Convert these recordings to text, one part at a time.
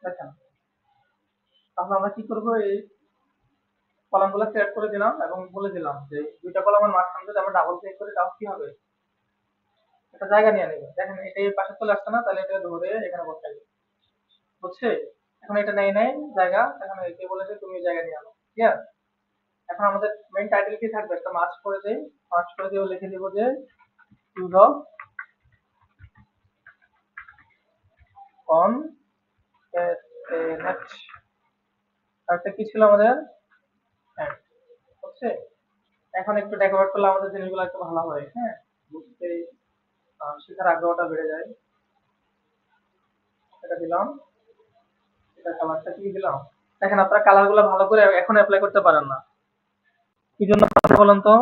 দেখেন, তাহলে আমরা কি করবো, এই কলামগুলো সিলেক্ট করে দিলাম এবং বলে দিলাম যে দুইটা কলামের মাঝখানে যদি আমরা ডাবল ক্লিক করি তাহলে কি হবে, একটা জায়গা নিয়ে নেবে। দেখেন এটা এই পাশে চলে আসছে না, তাহলে এটা ধরে এখানে বসাই দিই, বুঝছে? এখন এটা নেই নেই জায়গা, এখন একে বলে যে তুমি জায়গা নিয়ে আনো, ঠিক আছে? এখন আমাদের মেইন টাইটেল কি থাকবে, একটা মার্চ করে দেই, মার্চ করে দিয়ে লিখে দিব যে ইউজ অফ অন নেট, আরেকটা কি ছিল আমাদের, হ্যাঁ, বুঝছে? এখন একটু ডেকোরেট করলে আমাদের জিনিসগুলো একটু ভালো হয়, হ্যাঁ, বুঝতে শেখার আগ্রহটা বেড়ে যায়। এটা দিলাম, এটা কালারটা কি দিলাম। দেখেন আপনারা কালার গুলো ভালো করে এখন অ্যাপ্লাই করতে পারেন না, কি জন্য বলেন তো?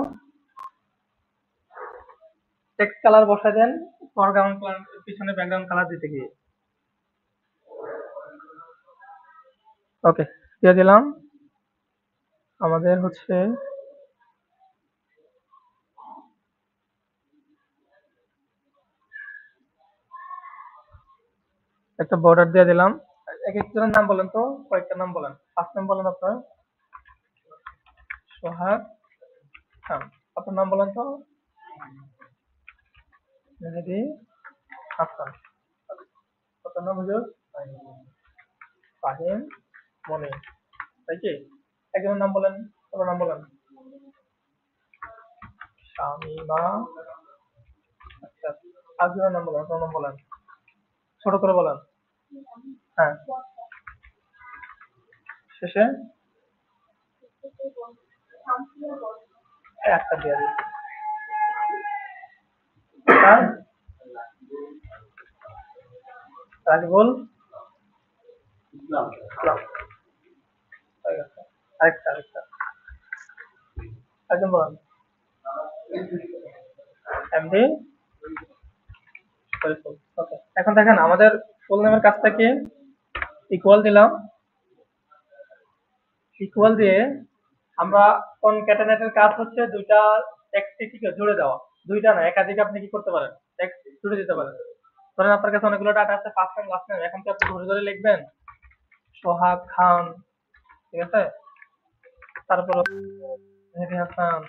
টেক্সট কালার বসায় দেন ফরগ্রাউন্ড কালার, পিছনে ব্যাকগ্রাউন্ড কালার দিতে গিয়ে। ওকে, দিয়ে দিলাম। আমাদের হচ্ছে একটা বর্ডার দিয়ে দিলাম। এক একজনের নাম বলেন তো, কয়েকটা নাম বলেন। ফার্স্ট নাম বলেন আপনার, সোহাগ খান। আপনার নাম বলেন তো, মেহেদি হাসান। আপনার নাম হুজুর ফাহিম মনি, তাই কি? একজনের নাম বলেন, আপনার নাম বলেন। শামিমা। আচ্ছা, আরেকজনের নাম বলেন, আপনার নাম বলেন, ছোট করে বলেন। হ্যাঁ, শেষে একটা দিয়ে দিই। হ্যাঁ, রাকিবুল ইসলাম। হয়ে গেছে। আরেকটা আরেকটা একজন বলেন, এমডি শরীফুল। ওকে, এখন দেখেন আমাদের ফুল নেমের কাজটা কি, ইকুয়াল দিলাম, ইকুয়াল দিয়ে আমরা কনক্যাটেনেটের কাজ হচ্ছে দুইটা টেক্সট জুড়ে দেওয়া, দুইটা না একাধিক আপনি কি করতে পারেন, টেক্সট জুড়ে দিতে পারেন। ধরেন আপনার কাছে অনেকগুলো ডাটা আছে, ফার্স্ট নেম লাস্ট নেম, এখন কি আপনি ধরে ধরে লিখবেন সোহাগ খান, ঠিক আছে, তারপর মেহেদী হাসান,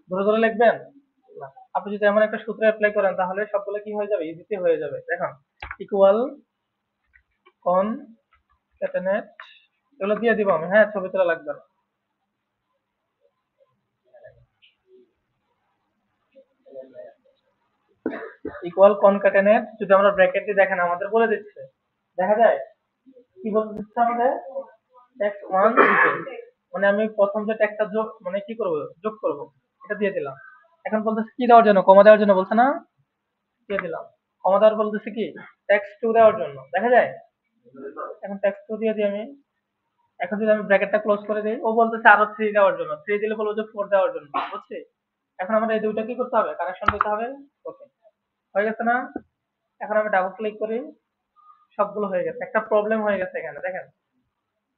ধরে ধরে লিখবেন না। আপনি যদি এমন একটা সূত্র অ্যাপ্লাই করেন তাহলে সবগুলো কি হয়ে যাবে, ইজিতে হয়ে যাবে। দেখুন, ইকুয়াল কনক্যাটেনেট, এগুলো দিয়ে দিব আমি, হ্যাঁ, ছবি তোলা লাগবে না। ইকুয়াল কনক্যাটেনেট যদি আমরা ব্র্যাকেট দিয়ে, দেখেন আমাদের বলে দিচ্ছে, দেখা যায় কি বলে দিচ্ছে আমাদের, টেক্সট ওয়ান দিতে, মানে আমি প্রথম যে টেক্সটটা যোগ মানে কি করব, যোগ করব, এটা দিয়ে দিলাম। এখন বলতেছে কি দেওয়ার জন্য, কমা দেওয়ার জন্য বলছে না, দিয়ে দিলাম। কমা দেওয়ার বলতেছে কি, টেক্সট টু দেওয়ার জন্য, দেখা যায়। এখন টেক্সট টু দিয়ে দিই আমি। এখন যদি আমি ব্র্যাকেটটা ক্লোজ করে দিই, ও বলতেছে আরো থ্রি দেওয়ার জন্য, থ্রি দিলে বলবো যে ফোর দেওয়ার জন্য, বুঝছি? এখন আমাদের এই দুইটা কি করতে হবে, কানেকশন দিতে হবে। ওকে, হয়ে গেছে না? এখন আমি ডাবল ক্লিক করি, সবগুলো হয়ে গেছে। একটা প্রবলেম হয়ে গেছে এখানে, দেখেন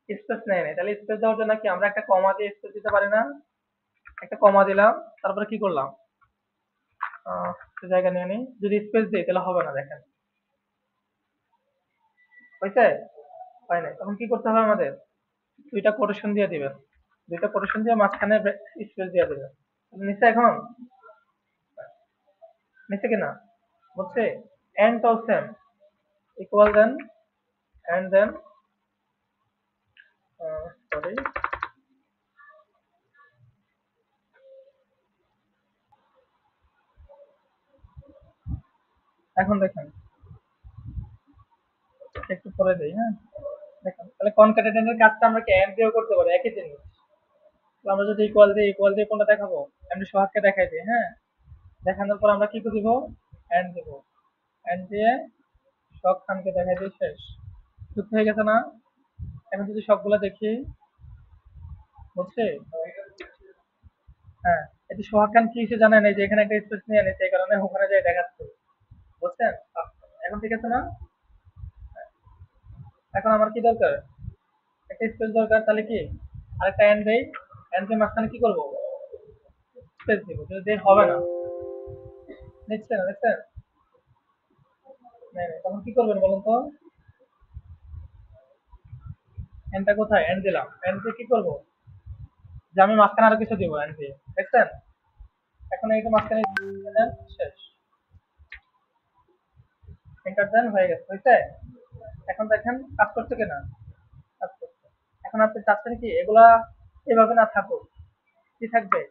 স্পেস নেই নাই, তাহলে স্পেস দেওয়ার জন্য কি আমরা একটা কমা দিয়ে স্পেস দিতে পারি না? একটা কমা দিলাম, তারপরে কি করলাম, জায়গা নিয়ে নিই, যদি স্পেস দিই তাহলে হবে না, দেখেন হয়েছে, হয় না। তখন কি করতে হবে আমাদের, দুইটা কোটেশন দিয়ে দিবেন, দুইটা কোটেশন দিয়ে মাঝখানে স্পেস দিয়ে দিবেন। নিচে এখন নিচে কিনা, বুঝছে? এন্ডটাও same, equal then, and then, sorry, এখন দেখেন একটু পরে দেই, হ্যাঁ, দেখেন তাহলে কনক্যাটেনেটের কাজটা আমরা কি এন্ড দিয়েও করতে পারি, একই জিনিস। তো আমরা যদি ইকুয়াল দিয়ে কোনটা দেখাবো, এমনি সোহাগকে দেখাই দিই, হ্যাঁ, দেখানোর পর আমরা কি করে দিব, এন্ড দিব, এন্ড দিয়ে সব খানকে দেখাই দিই, শেষ। যুক্ত হয়ে গেছে না? এখন যদি সবগুলা দেখি, বুঝছে? হ্যাঁ, এটি সোহাগ খান কি হিসেবে জানেন, এই যে এখানে একটা স্পেস নিয়ে নিচ্ছে, এই কারণে ওখানে যাই দেখাচ্ছে, বুঝছেন? এখন ঠিক আছে না? এখন আমার কি দরকার, একটা স্পেস দরকার, তাহলে কি আরেকটা এন্ড দেই, এন্ড দিয়ে মাঝখানে কি করবো, স্পেস দিব, যদি দেই হবে না, দেখছেন দেখছেন, তখন কি করবেন বলুন তো, এনটা কোথায়, এন দিলাম, এন দিয়ে কি করবো, যে আমি মাঝখানে আরো কিছু দিব এন দিয়ে, দেখছেন? এখন এইটা মাঝখানে দেন, শেষ, এন্টার দেন, হয়ে গেছে, হয়েছে। এখন দেখেন কাজ করছে কিনা, কাজ করছে। এখন আপনি চাচ্ছেন কি এগুলা এভাবে না থাকুক, কি থাকবে,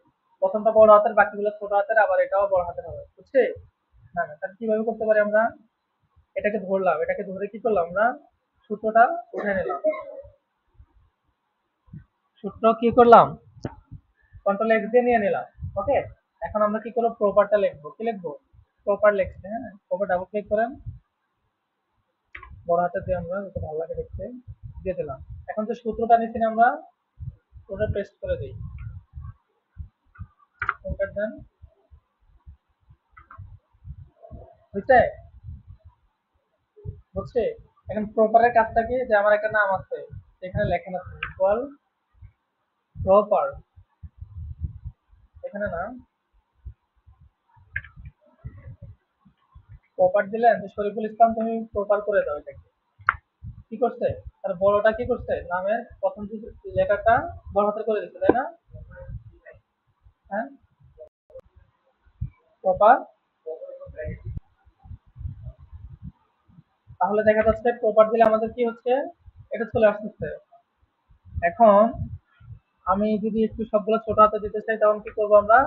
প্রথমটা বড় হাতের, বাকিগুলো ছোট হাতের, আবার এটাও বড় হাতের হবে, বুঝছি? না না, তাহলে কিভাবে করতে পারি আমরা, এটাকে ধরলাম, এটাকে ধরে কি করলাম আমরা, সূত্রটা উঠে নিলাম, সূত্র কি করলাম, কন্ট্রোল এক্স দিয়ে নিয়ে নিলাম, ওকে। এখন আমরা কি করবো, প্রপারটা লিখবো, কি লিখবো, প্রপার লিখতে, হ্যাঁ, প্রপার ডাবল ক্লিক করেন, বড় হাতে দিয়ে আমরা যেটা ভালো লাগে দেখতে দিয়ে দিলাম। এখন যে সূত্রটা নিচ্ছি না আমরা, ওটা পেস্ট করে দিই, এন্টার দেন, বুঝছে, বুঝছে। এখন প্রপারের কাজটা কি, যে আমার একটা নাম আছে, এখানে লেখা আছে ইকুয়াল প্রপার, এখানে না, প্রপার দিলেন যে শরীফুল ইসলাম, তুমি প্রপার করে দাও এটাকে, কি করছে, তার বড়টা কি করছে, নামের প্রথম যে লেটারটা বড় হাতের করে দিচ্ছে, তাই না, হ্যাঁ, প্রপার। তাহলে দেখা যাচ্ছে প্রপার দিলে আমাদের কি হচ্ছে, এটা চলে আসতেছে। এখন আমি যদি একটু সবগুলো ছোট হাতে দিতে চাই, তখন কি করবো আমরা,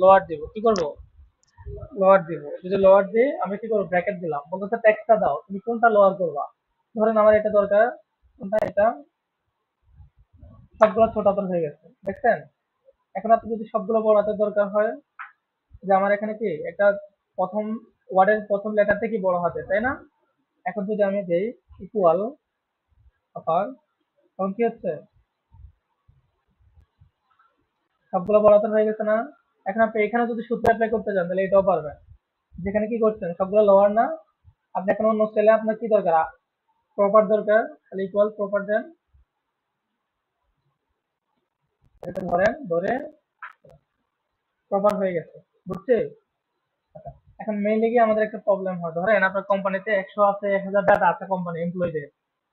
লোয়ার দিব, কি করব, লোয়ার দিব, যদি লোয়ার দিই আমি কি করবো, ব্র্যাকেট দিলাম, বলতেছে টেক্সটটা দাও, তুমি কোনটা লোয়ার করবা, ধরেন আমার এটা দরকার, কোনটা, এটা, সবগুলো ছোট হাতের হয়ে গেছে, দেখছেন? এখন আপনি যদি সবগুলো বড় হাতের দরকার হয়, যে আমার এখানে কি একটা প্রথম ওয়ার্ডের প্রথম লেটারটা কি বড় হাতে, তাই না? এখন যদি আমি দেই ইকুয়াল অপার, তখন কি হচ্ছে, সবগুলো বড় হাতের হয়ে গেছে না? এখন আপনি এখানে যদি সূত্র অ্যাপ্লাই করতে চান, তাহলে এটাও পারবেন, যেখানে কি করছেন সবগুলো লোয়ার না, আপনি এখন অন্য সেলে আপনার কি দরকার, প্রপার দরকার, তাহলে ইকুয়াল প্রপার দেন, এটা ধরেন, ধরে প্রপার হয়ে গেছে, বুঝছে? আচ্ছা, এখন মেইনলি কি আমাদের একটা প্রবলেম হয়, ধরেন আপনার কোম্পানিতে 100 আছে, 1000 ডাটা আছে কোম্পানি এমপ্লয়ীদের।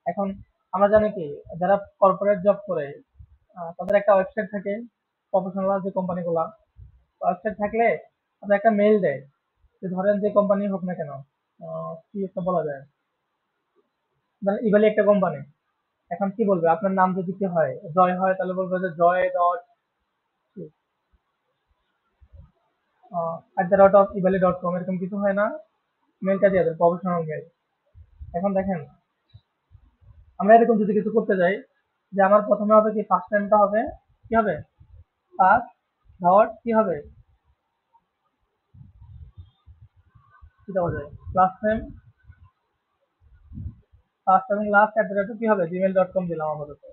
এখন আমরা জানি কি, যারা কর্পোরেট জব করে, তাদের একটা ওয়েবসাইট থাকে, প্রফেশনাল যে কোম্পানিগুলা, ওয়েবসাইট থাকলে তাদের একটা মেইল দেয়, যে ধরেন যে কোম্পানি হোক না কেন, কি একটা বলা যায়, মানে ইভ্যালি একটা কোম্পানি, এখন কি বলবে, আপনার নাম যদি কি হয়, জয় হয়, তাহলে বলবে যে জয় ডট @ivalli.com, এরকম কিছু হয় না, মেলটা দিয়ে দেন, প্রফেশনাল মেল। এখন দেখেন, আমরা এরকম যদি কিছু করতে যাই, যে আমার প্রথমে হবে কি, ফার্স্ট নেমটা হবে কি হবে, ফার্স্ট ডট কি হবে, কি দেওয়া যায়, লাস্ট নেম, ফার্স্ট এবং লাস্ট কি হবে, gmail.com দিলাম আপাতত।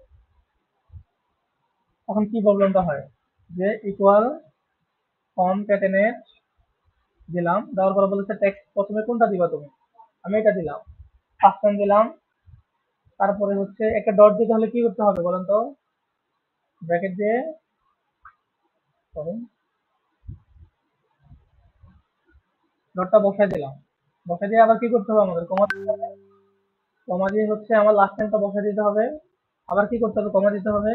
এখন কি প্রবলেমটা হয়, যে ইকুয়াল কনক্যাটেনেট দিলাম, দেওয়ার পর বলেছে টেক্সট প্রথমে কোনটা দিবা তুমি, আমি এটা দিলাম, ফার্স্ট নেম দিলাম, তারপরে হচ্ছে একটা ডট দিতে হলে কি করতে হবে বলেন তো, ব্র্যাকেট দিয়ে, ডটটা বসাই দিলাম, বসাই দিয়ে আবার কি করতে হবে আমাদের, কমা দিতে হবে, কমা দিয়ে হচ্ছে আমার লাস্ট নেমটা বসাই দিতে হবে, আবার কি করতে হবে, কমা দিতে হবে,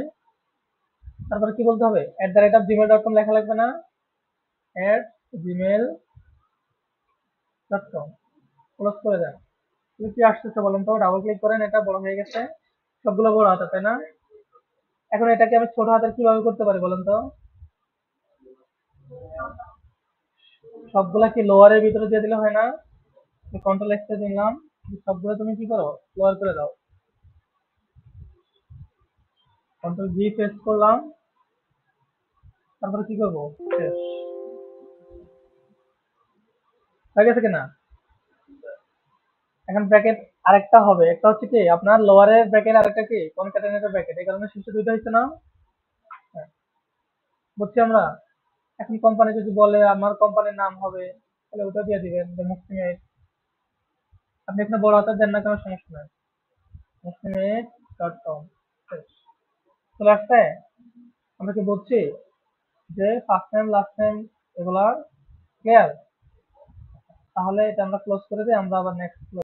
তারপরে কি বলতে হবে, @gmail.com লেখা লাগবে না, @gmail.com, ক্লোজ করে দেন। তুমি কি আসতেছে বলেন তো, ডাবল ক্লিক করেন, এটা বড় হয়ে গেছে, সবগুলো বড় হাতে, তাই না? এখন এটাকে আমি ছোট হাতের কিভাবে করতে পারি বলেন তো, সবগুলা কি লোয়ারের ভিতরে দিয়ে দিলে হয় না, কন্ট্রোল এক্স দিলাম, সবগুলো তুমি কি করো, লোয়ার করে দাও, কন্ট্রোল জি প্রেস করলাম, তারপরে কি করবো, শেষ, হয়ে গেছে কিনা? এখন ব্র্যাকেট আরেকটা হবে, একটা হচ্ছে কি আপনার লোয়ারের ব্র্যাকেট, আরেকটা কি কনক্যাটেনেটের ব্র্যাকেট, এই কারণে শেষে দুইটা হচ্ছে না, হ্যাঁ, বুঝছি আমরা। এখন কোম্পানি যদি বলে আমার কোম্পানির নাম হবে, তাহলে ওটা দিয়ে দিবেন, যে মুসলিমেট, আপনি এখানে বড় হাতের দেন না, কোনো সমস্যা নাই, muslimet.com, চলে আসছে। আমরা কি বলছি, যে ফার্স্ট নেম লাস্ট নেম এগুলা ক্লিয়ার, তাহলে এটা আমরা ক্লোজ করে দিই, আমরা আবার নেক্সট